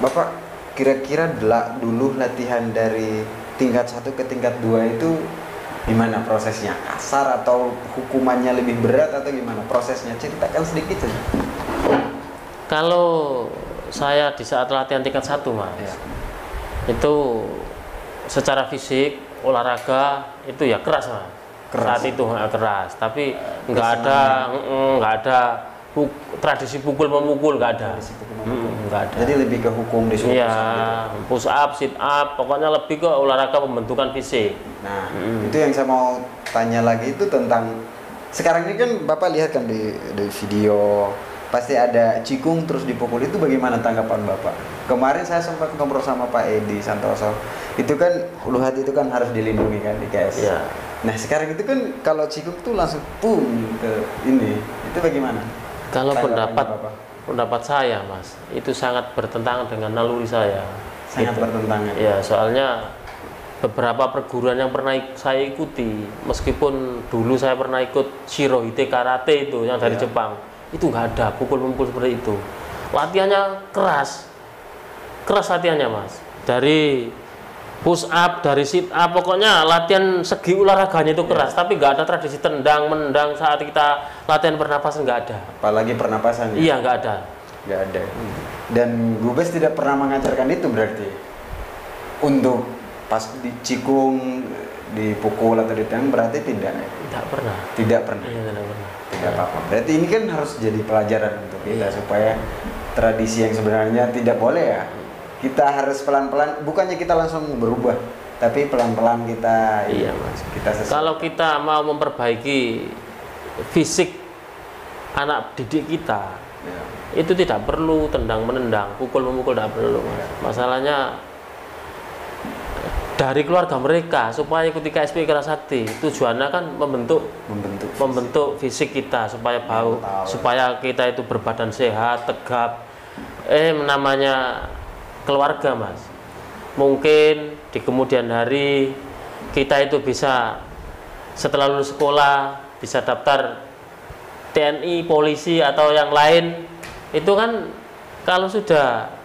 Bapak kira-kira dulu latihan dari tingkat 1 ke tingkat 2 itu gimana prosesnya? Kasar atau hukumannya lebih berat atau gimana prosesnya? Ceritakan sedikit saja. Kalau saya di saat latihan tingkat 1 Mas, Ya. itu secara fisik, olahraga itu ya keras Mas. Keras. Saat itu keras, tapi nggak ada tradisi pukul memukul, nggak ada. Nggak ada. Jadi lebih ke hukum disuruh Iya, gitu. push up, sit up, pokoknya lebih ke olahraga pembentukan fisik. Nah, itu yang saya mau tanya lagi itu tentang sekarang ini kan Bapak lihat kan di video pasti ada cikung terus dipukul, itu bagaimana tanggapan Bapak? Kemarin saya sempat ngobrol sama Pak Edi Santoso, itu kan ulu hati itu kan harus dilindungi kan di KS. Iya. Nah sekarang itu kan kalau cikung tuh langsung pum ke ini, itu bagaimana? Kalau Tanggapannya Bapak? pendapat saya Mas, itu sangat bertentangan dengan naluri saya. Sangat bertentangan. Ya, soalnya beberapa perguruan yang pernah saya ikuti, meskipun dulu saya pernah ikut Shirohite Karate itu yang dari Jepang, itu nggak ada pukul-pukul seperti itu. Latihannya keras latihannya Mas. Dari push up, dari sit up, pokoknya latihan segi olahraganya itu keras. Tapi nggak ada tradisi tendang, menendang saat kita latihan pernapasan, nggak ada. Apalagi pernapasan. Iya, nggak ada. Nggak ada. Dan Gubes tidak pernah mengajarkan itu berarti untuk pas di cikung dipukul atau ditendang, berarti tidak pernah. Tidak pernah. Iya, tidak pernah. Tidak apa-apa. Berarti ini kan harus jadi pelajaran untuk kita supaya tradisi yang sebenarnya tidak boleh ya. Kita harus pelan-pelan, bukannya kita langsung berubah, tapi pelan-pelan kita. Iya Mas. Kita sesuai. Kalau kita mau memperbaiki fisik anak didik kita, itu tidak perlu tendang menendang, pukul memukul tidak perlu Mas. Masalahnya dari keluarga mereka supaya ikuti KSP Kerasakti, tujuannya kan membentuk fisik kita supaya bau, supaya kita itu berbadan sehat, tegap. Namanya keluarga Mas, mungkin di kemudian hari kita itu bisa setelah lulus sekolah bisa daftar TNI, polisi atau yang lain. Itu kan kalau sudah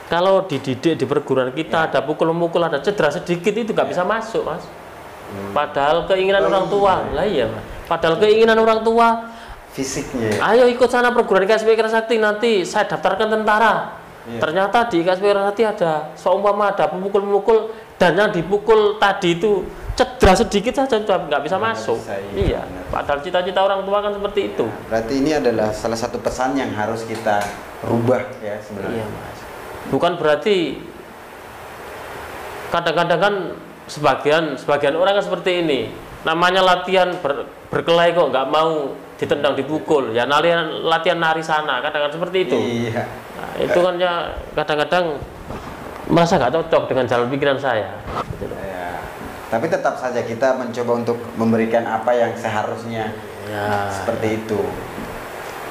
kalau dididik di perguruan kita ada pukul-mukul, ada cedera sedikit itu nggak bisa masuk Mas. Padahal keinginan orang tua lah iya Mas. Padahal keinginan orang tua fisiknya. Ayo ikut sana perguruan KSP Kerasakti, nanti saya daftarkan tentara. Ternyata di KSP Kerasakti ada seumpama ada pemukul-pemukul dan yang dipukul tadi itu cedera sedikit saja nggak bisa masuk. Iya. Padahal cita-cita orang tua kan seperti itu. Berarti ini adalah salah satu pesan yang harus kita rubah ya sebenarnya. Iya Mas. Bukan berarti kadang-kadang kan sebagian orang kan seperti ini. Namanya latihan berkelahi kok nggak mau ditendang dipukul ya, latihan nari sana kadang-kadang seperti itu. Iya. Nah, itu kan ya kadang-kadang merasa nggak cocok dengan jalan pikiran saya. Ya. Tapi tetap saja kita mencoba untuk memberikan apa yang seharusnya seperti itu.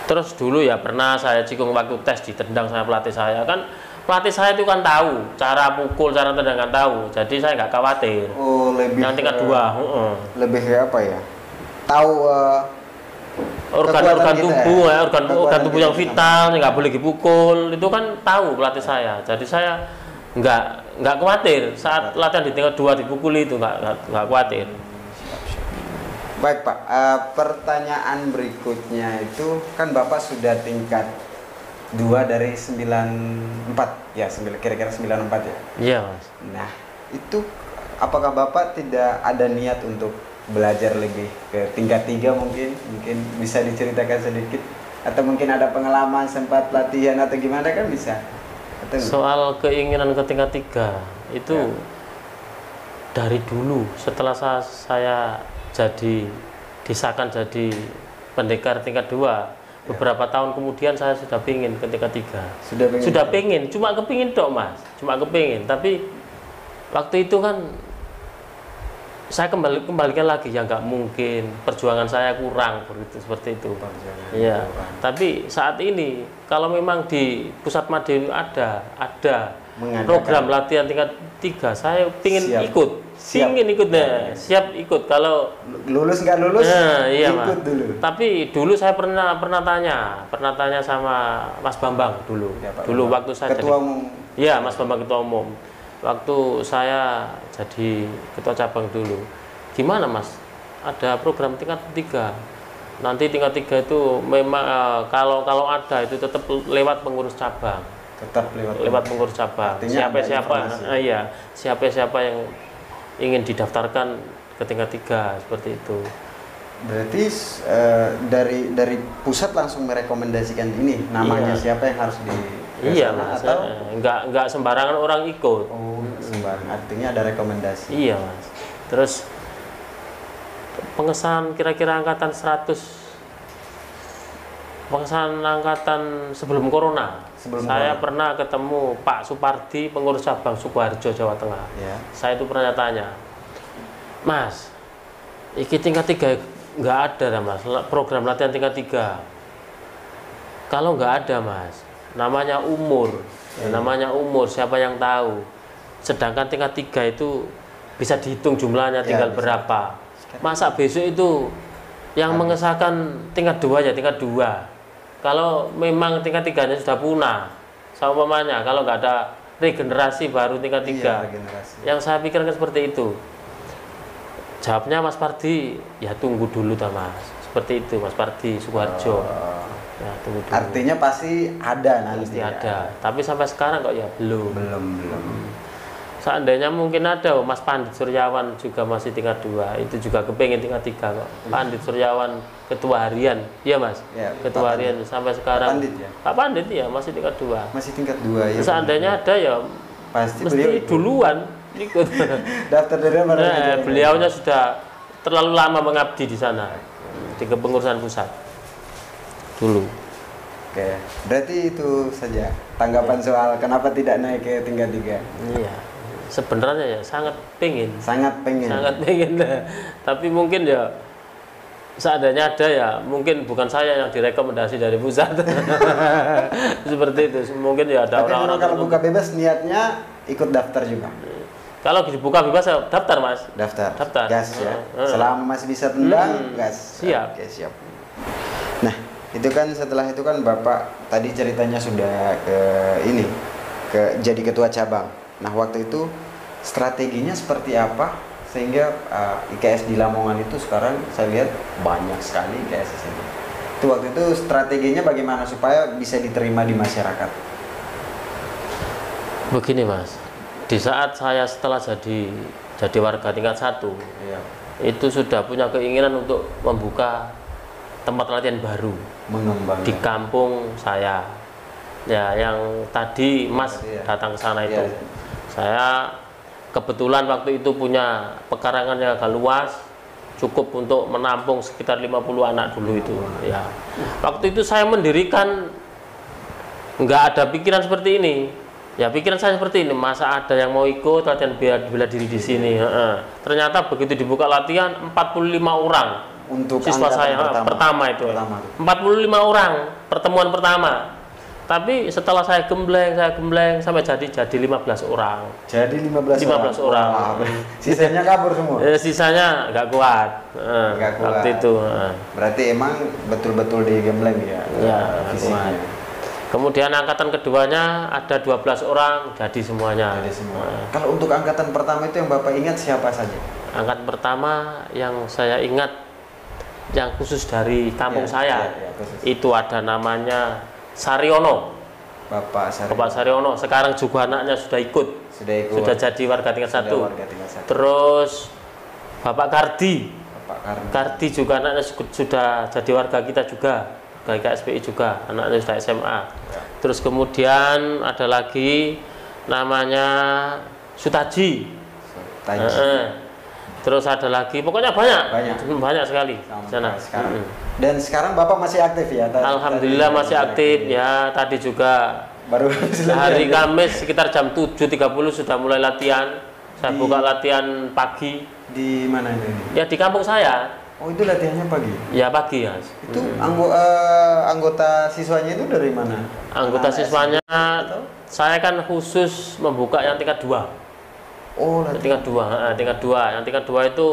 Terus dulu ya pernah saya cikung waktu tes ditendang sama pelatih saya, kan pelatih saya itu kan tahu cara pukul, cara tendang kan tahu, jadi saya nggak khawatir. Oh, lebih yang tingkat 2 lebih ke apa ya, tahu organ-organ tubuh ya? organ tubuh yang vital nggak boleh dipukul, itu kan tahu pelatih saya, jadi saya nggak khawatir saat latihan di tingkat 2 dipukuli, itu nggak khawatir. Baik Pak, pertanyaan berikutnya itu kan Bapak sudah tingkat 2 dari 94 ya, kira-kira 94 ya? Iya Mas. Nah itu apakah Bapak tidak ada niat untuk belajar lebih ke tingkat 3 mungkin bisa diceritakan sedikit, atau mungkin ada pengalaman sempat latihan atau gimana kan bisa? Atau soal keinginan ke tingkat 3 itu dari dulu setelah saya disahkan jadi pendekar tingkat 2, beberapa tahun kemudian saya sudah pingin ke tingkat 3. Sudah pingin, cuma kepingin dok Mas, cuma kepingin. Tapi waktu itu kan saya kembalikan lagi ya nggak mungkin, perjuangan saya kurang begitu, seperti itu. Iya. Tapi saat ini kalau memang di Pusat Madiun ada program latihan tingkat 3, saya pingin ikut. Pingin ikut deh, siap ikut. Kalau lulus nggak lulus, iya, ikut Mas. dulu. Tapi dulu saya pernah tanya sama Mas Bambang dulu. Ya, Pak dulu Bambang. waktu saya Ketua Umum. Iya, Mas Bambang Ketua Umum. Waktu saya jadi ketua cabang dulu, gimana Mas? Ada program tingkat 3. Nanti tingkat 3 itu memang kalau ada itu tetap lewat pengurus cabang. Tetap lewat pengurus cabang. Siapa yang ingin didaftarkan ke tingkat 3 seperti itu. Berarti dari pusat langsung merekomendasikan ini namanya siapa yang harus di Iya, Mas. Atau nggak sembarangan orang ikut. Oh, sembarangan. Artinya ada rekomendasi. Iya, Mas. Terus pengesahan kira-kira angkatan sebelum corona. Saya pernah ketemu Pak Supardi, pengurus cabang Sukoharjo, Jawa Tengah. Ya. Saya itu pernah tanya, Mas, iki tingkat 3 nggak ada, Mas, program latihan tingkat 3. Kalau nggak ada, Mas, namanya umur, siapa yang tahu. Sedangkan tingkat 3 itu bisa dihitung jumlahnya, tinggal berapa. Masa besok itu yang mengesahkan tingkat 2 ya tingkat 2. Kalau memang tingkat 3-nya sudah punah, umpamanya kalau nggak ada regenerasi baru tingkat 3. Yang saya pikirkan seperti itu. Jawabnya Mas Pardi, ya tunggu dulu Mas. Seperti itu Mas Pardi Sukoharjo. Ya, tunggu dulu. Artinya pasti ada nanti. Pasti ada. Tapi sampai sekarang kok ya belum. Belum. Seandainya mungkin ada, Mas Pandit Suryawan juga masih tingkat 2, itu juga kepengen tingkat 3 kok. Pandit Suryawan ketua harian, iya Mas. Ya, ketua harian sampai sekarang. Pandit ya. Pak Pandit ya masih tingkat 2. Masih tingkat 2 ya. Seandainya ada ya pasti mesti beliau duluan ikut. Daftar dari mana? Beliaunya sudah terlalu lama mengabdi di sana di kepengurusan pusat dulu. Oke, berarti itu saja tanggapan soal kenapa tidak naik ke tingkat 3. Iya. Sebenarnya ya sangat pengen. Sangat pengen. Tapi mungkin ya seandainya ada ya mungkin bukan saya yang direkomendasi dari pusat. Seperti itu. Mungkin ya ada orang-orang. Kalau buka bebas niatnya ikut daftar juga. Kalau dibuka bebas ya daftar Mas. Daftar. Gas ya. Selama masih bisa tendang, gas. Siap. Oke, siap. Nah, itu kan setelah itu kan Bapak tadi ceritanya sudah ke jadi ketua cabang. Nah, waktu itu strateginya seperti apa sehingga IKS di Lamongan itu sekarang saya lihat banyak sekali IKS di sini. Itu waktu itu strateginya bagaimana supaya bisa diterima di masyarakat? Begini Mas, di saat saya setelah jadi warga tingkat 1, itu sudah punya keinginan untuk membuka tempat latihan baru di kampung saya. Ya, yang tadi Mas datang ke sana itu. Saya kebetulan waktu itu punya pekarangan yang agak luas, cukup untuk menampung sekitar 50 anak dulu itu. Ya, waktu itu saya mendirikan, nggak ada pikiran seperti ini. Ya, pikiran saya seperti ini, masa ada yang mau ikut latihan bela diri di sini. Ternyata begitu dibuka latihan 45 orang untuk siswa saya pertama itu. 45 orang pertemuan pertama. Tapi setelah saya gembleng sampai jadi 15 orang. Jadi 15 orang. Wow. Sisanya kabur semua. Sisanya nggak kuat. Waktu itu. Berarti emang betul-betul digembleng ya. Ya, kuat. Kemudian angkatan keduanya ada 12 orang, jadi semuanya. Kalau untuk angkatan pertama itu yang Bapak ingat siapa saja? Angkatan pertama yang saya ingat yang khusus dari kampung saya itu ada namanya Saryono. Bapak Saryono. Sekarang juga anaknya sudah jadi warga tingkat 1. Terus Bapak Kardi. Kardi juga anaknya sudah jadi warga kita juga, warga KSPI juga, anaknya sudah SMA. Terus kemudian ada lagi namanya Sutaji. Terus ada lagi, pokoknya banyak sekali sana. Dan sekarang Bapak masih aktif ya? Alhamdulillah masih aktif ya. Tadi juga baru hari Kamis sekitar jam 7.30 sudah mulai latihan Saya buka latihan pagi. Di mana ini? Ya di kampung saya. Oh, itu latihannya pagi? Ya pagi, Mas. Itu anggota siswanya itu dari mana? Anggota siswanya, saya kan khusus membuka yang tingkat 2. Oh, tingkat 2. Tingkat 2. Yang tingkat 2 itu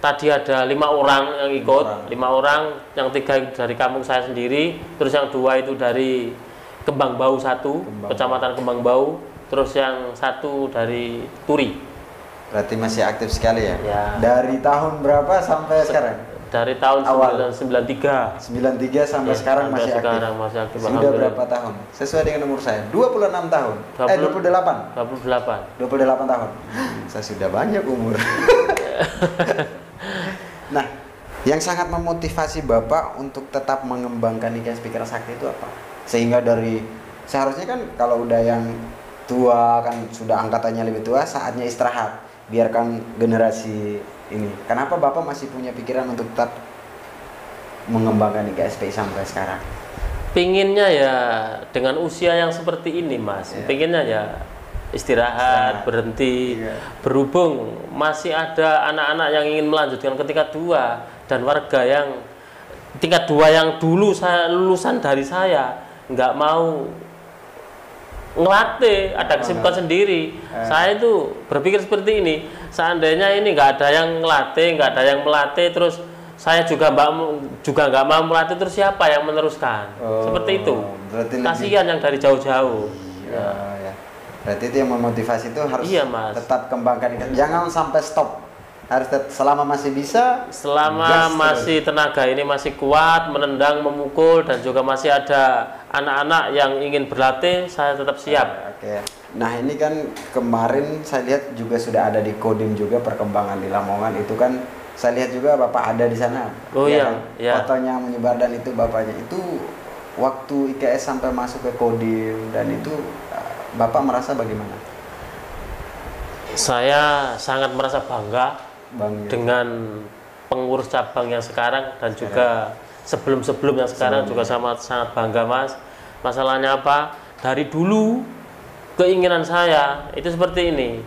tadi ada 5 orang yang ikut. 5 orang, yang 3 dari kampung saya sendiri, terus yang 2 itu dari Kembang Bau 1, Kecamatan Kembang Bau, terus yang 1 dari Turi. Berarti masih aktif sekali ya? Ya. Dari tahun berapa sampai sekarang? Dari tahun 93. 93 sampai sekarang masih aktif. Sekarang masih aktif. Sudah berapa tahun? Sesuai dengan umur saya. 26 tahun. 28. 28 tahun. Saya sudah banyak umur. Nah, yang sangat memotivasi Bapak untuk tetap mengembangkan IKSP Kerasakti itu apa? Sehingga dari seharusnya kan kalau udah yang tua kan sudah angkatannya lebih tua, saatnya istirahat. Biarkan generasi ini. Kenapa Bapak masih punya pikiran untuk tetap mengembangkan IKSP sampai sekarang? Pinginnya ya dengan usia yang seperti ini, Mas. Pinginnya ya istirahat, berhenti. Berhubung masih ada anak-anak yang ingin melanjutkan ke tingkat 2 dan warga yang tingkat 2 yang dulu saya lulusan dari saya nggak mau ngelatih, ada kesibukan sendiri. Saya itu berpikir seperti ini, seandainya ini nggak ada yang ngelatih, nggak ada yang melatih, terus saya juga nggak mau melatih, terus siapa yang meneruskan? Seperti itu. Kasihan yang dari jauh-jauh. Ya. Berarti itu yang memotivasi itu harus tetap kembangkan, jangan sampai stop. Harus selama masih bisa, selama masih tenaga ini masih kuat menendang, memukul, dan juga masih ada anak-anak yang ingin berlatih, saya tetap siap. Oke. Nah, ini kan kemarin saya lihat juga sudah ada di Kodim juga perkembangan di Lamongan itu kan, saya lihat juga Bapak ada di sana. Oh iya, kan? Fotonya menyebar dan itu Bapaknya. Itu waktu IKS sampai masuk ke Kodim dan itu Bapak merasa bagaimana? Saya sangat merasa bangga dengan pengurus cabang yang sekarang dan juga sebelum yang sekarang juga sangat bangga, Mas. Masalahnya apa? Dari dulu keinginan saya itu seperti ini.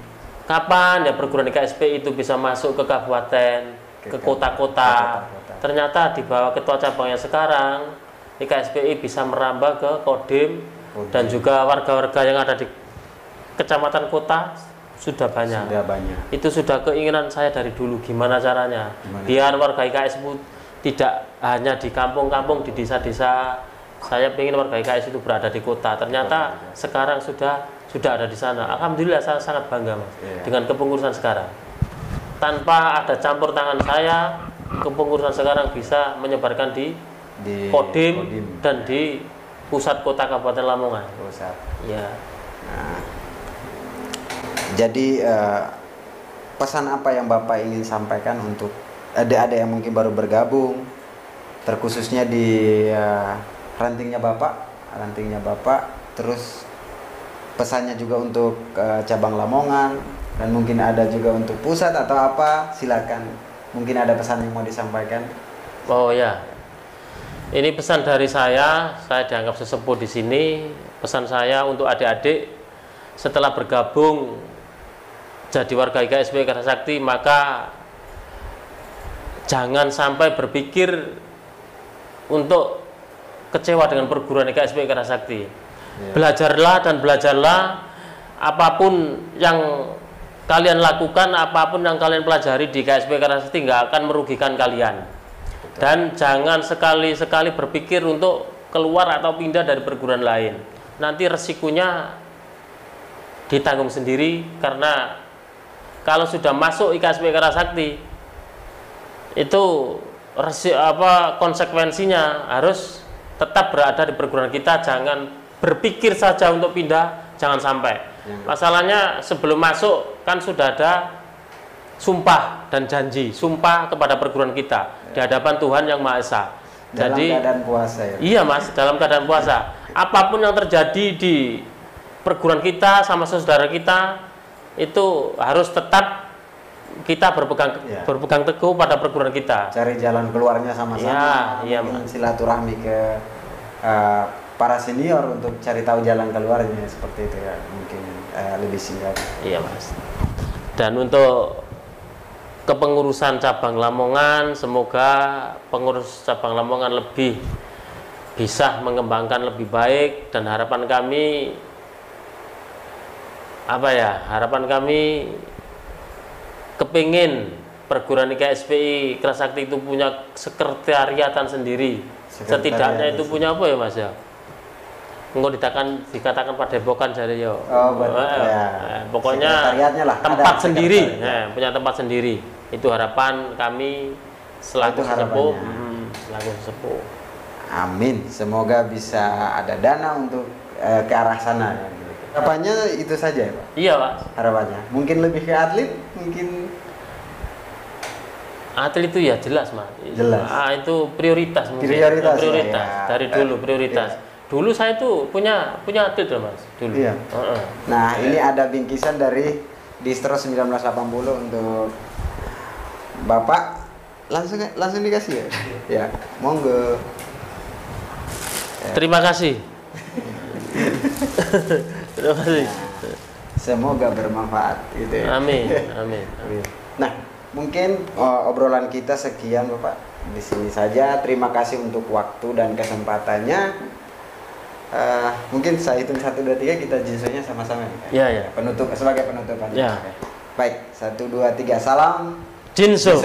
Kapan ya perguruan IKSP itu bisa masuk ke kabupaten, ke kota-kota? Ternyata di bawah ketua cabang yang sekarang IKSPI bisa merambah ke Kodim dan juga warga-warga yang ada di kecamatan kota sudah banyak. Itu sudah keinginan saya dari dulu. Gimana caranya? Biar warga IKS itu tidak hanya di kampung-kampung, di desa-desa. Saya ingin warga IKS itu berada di kota. Ternyata sekarang sudah ada di sana. Alhamdulillah saya sangat bangga, Mas, dengan kepengurusan sekarang. Tanpa ada campur tangan saya, kepengurusan sekarang bisa menyebarkan di Kodim dan di pusat kota Kabupaten Lamongan. Ya. Nah, jadi pesan apa yang Bapak ingin sampaikan untuk adik-adik yang mungkin baru bergabung, terkhususnya di rantingnya Bapak, terus pesannya juga untuk cabang Lamongan dan mungkin ada juga untuk pusat atau apa, silakan. Mungkin ada pesan yang mau disampaikan. Oh ya, ini pesan dari saya dianggap sesepuh di sini. Pesan saya untuk adik-adik setelah bergabung jadi warga IKSP Kerasakti, maka jangan sampai berpikir untuk kecewa dengan perguruan IKSP Kerasakti. Belajarlah dan belajarlah, apapun yang kalian lakukan, apapun yang kalian pelajari di IKSP Kerasakti nggak akan merugikan kalian. Dan jangan sekali-sekali berpikir untuk keluar atau pindah dari perguruan lain. Nanti resikonya ditanggung sendiri, karena kalau sudah masuk IKSP Kerasakti itu konsekuensinya harus tetap berada di perguruan kita. Jangan berpikir saja untuk pindah, jangan sampai. Masalahnya sebelum masuk kan sudah ada sumpah dan janji, sumpah kepada perguruan kita di hadapan Tuhan Yang Maha Esa. Dalam keadaan puasa ya? Iya, Mas, dalam keadaan puasa. Apapun yang terjadi di perguruan kita sama saudara kita, itu harus tetap kita berpegang teguh pada perguruan kita. Cari jalan keluarnya sama-sama. Iya, silaturahmi ke para senior untuk cari tahu jalan keluarnya, seperti itu ya, mungkin lebih singkat. Iya, Mas. Dan untuk kepengurusan cabang Lamongan, semoga pengurus cabang Lamongan lebih bisa mengembangkan lebih baik, dan harapan kami harapan kami kepingin perguruan IKSPI Kerasakti itu punya sekretariatan sendiri. Setidaknya itu punya apa ya Mas ya? Enggak dikatakan Padepokan jadi yo. Oh, ya. Pokoknya lah, tempat sendiri, punya tempat sendiri. Itu harapan kami selaku sesepuh. Selaku sesepuh. Amin. Semoga bisa ada dana untuk ke arah sana. Harapannya itu saja ya Pak? Iya Pak. Harapannya. Mungkin lebih ke atlet, mungkin. Atlet itu ya jelas Mas. Jelas. Itu prioritas mungkin. Prioritas. Ya. Dari dulu prioritas. Ya. Dulu saya tuh punya atlet loh Mas. Dulu. Iya. Nah ini ada bingkisan dari Distro 1980 untuk Bapak. Langsung dikasih ya. Ya, monggo. Terima kasih. Terima kasih. Semoga bermanfaat gitu ya. Amin. Nah, mungkin obrolan kita sekian Bapak. Di sini saja. Terima kasih untuk waktu dan kesempatannya. Mungkin saya hitung 1 2 3 kita jinsonya sama-sama nih. Iya. Sebagai penutupan. Ya. Baik, 1 2 3 salam Jinso.